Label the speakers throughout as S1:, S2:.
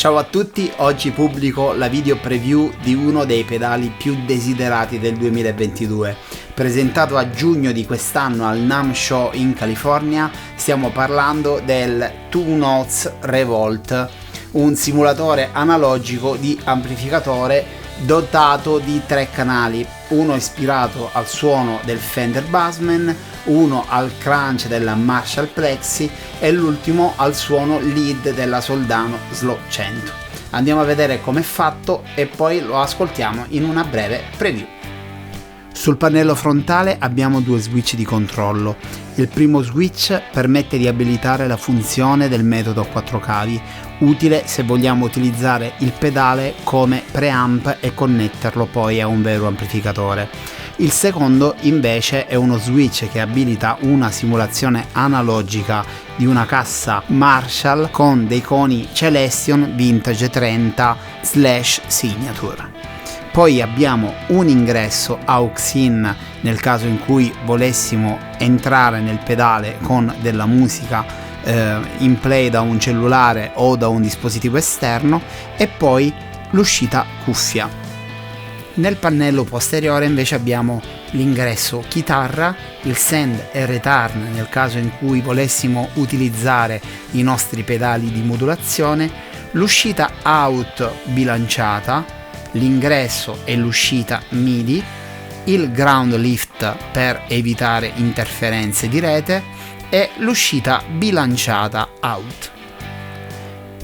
S1: Ciao a tutti, oggi pubblico la video preview di uno dei pedali più desiderati del 2022. Presentato a giugno di quest'anno al NAMM Show in California, stiamo parlando del Two Notes Revolt, un simulatore analogico di amplificatore dotato di 3 canali, uno ispirato al suono del Fender Bassman, uno al crunch della Marshall Plexi e l'ultimo al suono lead della Soldano Slow 100. Andiamo a vedere com'è fatto e poi lo ascoltiamo in una breve preview. Sul pannello frontale abbiamo 2 switch di controllo. Il primo switch permette di abilitare la funzione del metodo a 4 cavi, utile se vogliamo utilizzare il pedale come preamp e connetterlo poi a un vero amplificatore. Il secondo invece è uno switch che abilita una simulazione analogica di una cassa Marshall con dei coni Celestion Vintage 30/Signature. Poi abbiamo un ingresso aux-in nel caso in cui volessimo entrare nel pedale con della musica in play da un cellulare o da un dispositivo esterno, e poi l'uscita cuffia. Nel pannello posteriore invece abbiamo l'ingresso chitarra, il send e return nel caso in cui volessimo utilizzare i nostri pedali di modulazione, l'uscita out bilanciata, l'ingresso e l'uscita MIDI, il ground lift per evitare interferenze di rete e l'uscita bilanciata out.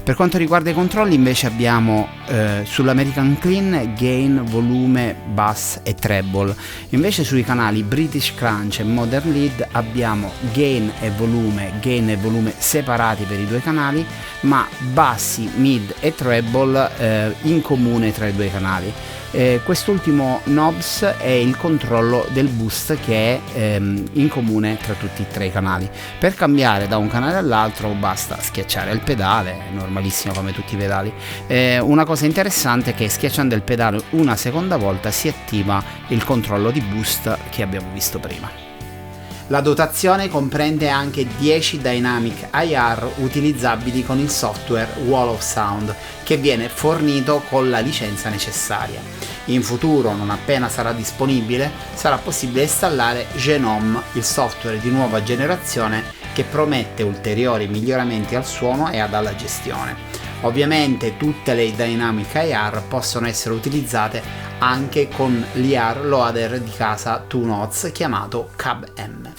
S1: Per quanto riguarda i controlli invece abbiamo sull'American Clean gain, volume, bass e treble. Invece sui canali British Crunch e Modern Lead abbiamo gain e volume separati per i 2 canali, ma bassi, mid e treble in comune tra i 2 canali. Quest'ultimo knobs è il controllo del boost che è in comune tra tutti e 3 i canali. Per cambiare da un canale all'altro basta schiacciare il pedale, è normalissimo come tutti i pedali. Una cosa interessante è che schiacciando il pedale una seconda volta si attiva il controllo di boost che abbiamo visto prima. La dotazione comprende anche 10 Dynamic IR utilizzabili con il software Wall of Sound, che viene fornito con la licenza necessaria. In futuro, non appena sarà disponibile, sarà possibile installare Genome, il software di nuova generazione che promette ulteriori miglioramenti al suono e alla gestione. Ovviamente tutte le Dynamic IR possono essere utilizzate anche con l'IR loader di casa Two Notes chiamato Cab M.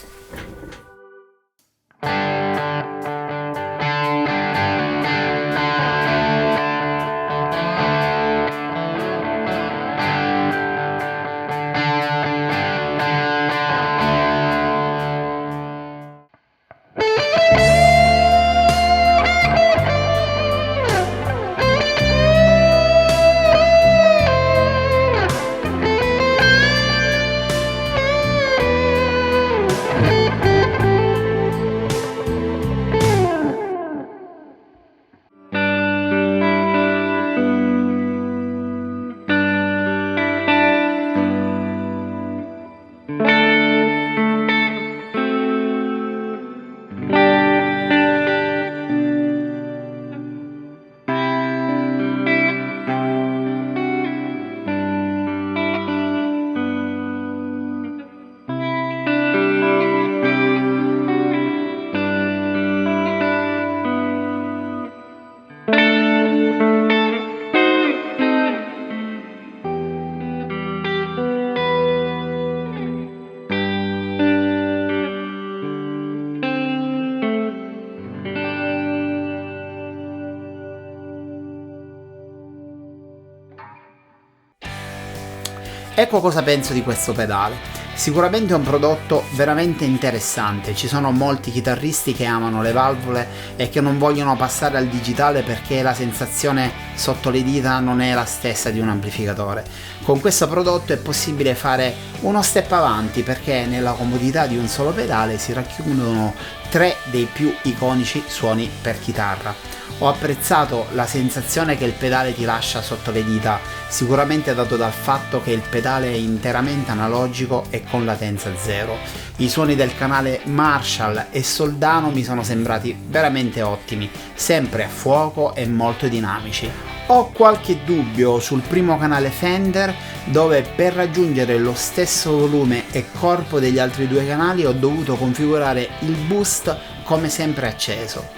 S1: Ecco cosa penso di questo pedale. Sicuramente è un prodotto veramente interessante, ci sono molti chitarristi che amano le valvole e che non vogliono passare al digitale perché la sensazione sotto le dita non è la stessa di un amplificatore. Con questo prodotto è possibile fare uno step avanti perché nella comodità di un solo pedale si racchiudono 3 dei più iconici suoni per chitarra. Ho apprezzato la sensazione che il pedale ti lascia sotto le dita sicuramente dato dal fatto che il pedale è interamente analogico e con latenza zero. I suoni del canale Marshall e Soldano mi sono sembrati veramente ottimi, sempre a fuoco e molto dinamici. Ho qualche dubbio sul primo canale Fender, dove per raggiungere lo stesso volume e corpo degli altri due canali ho dovuto configurare il boost come sempre acceso.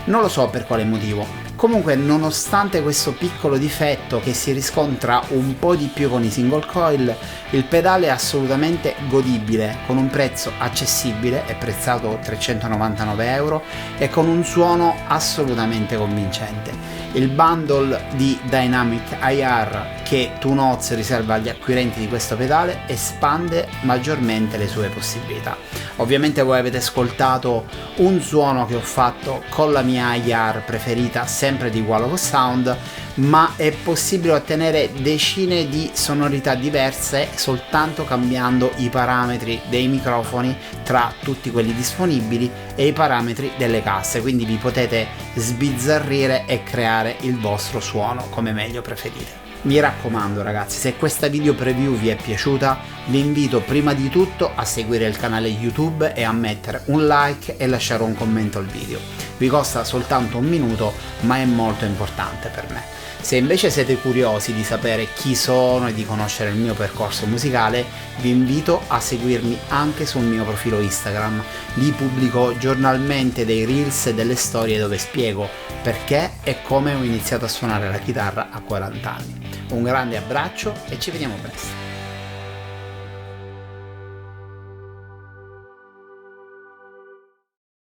S1: Non lo so per quale motivo. Comunque, nonostante questo piccolo difetto che si riscontra un po' di più con i single coil, il pedale è assolutamente godibile, con un prezzo accessibile, è prezzato 399 euro, e con un suono assolutamente convincente. Il bundle di Dynamic IR che Two Notes riserva agli acquirenti di questo pedale espande maggiormente le sue possibilità. Ovviamente voi avete ascoltato un suono che ho fatto con la mia IR preferita, sempre di Waloco Sound, ma è possibile ottenere decine di sonorità diverse soltanto cambiando i parametri dei microfoni tra tutti quelli disponibili e i parametri delle casse, quindi vi potete sbizzarrire e creare il vostro suono come meglio preferite. Mi raccomando ragazzi, se questa video preview vi è piaciuta, vi invito prima di tutto a seguire il canale YouTube e a mettere un like e lasciare un commento al video. Vi costa soltanto un minuto, ma è molto importante per me. Se invece siete curiosi di sapere chi sono e di conoscere il mio percorso musicale, vi invito a seguirmi anche sul mio profilo Instagram. Lì pubblico giornalmente dei reels e delle storie dove spiego perché e come ho iniziato a suonare la chitarra a 40 anni. Un grande abbraccio e ci vediamo presto.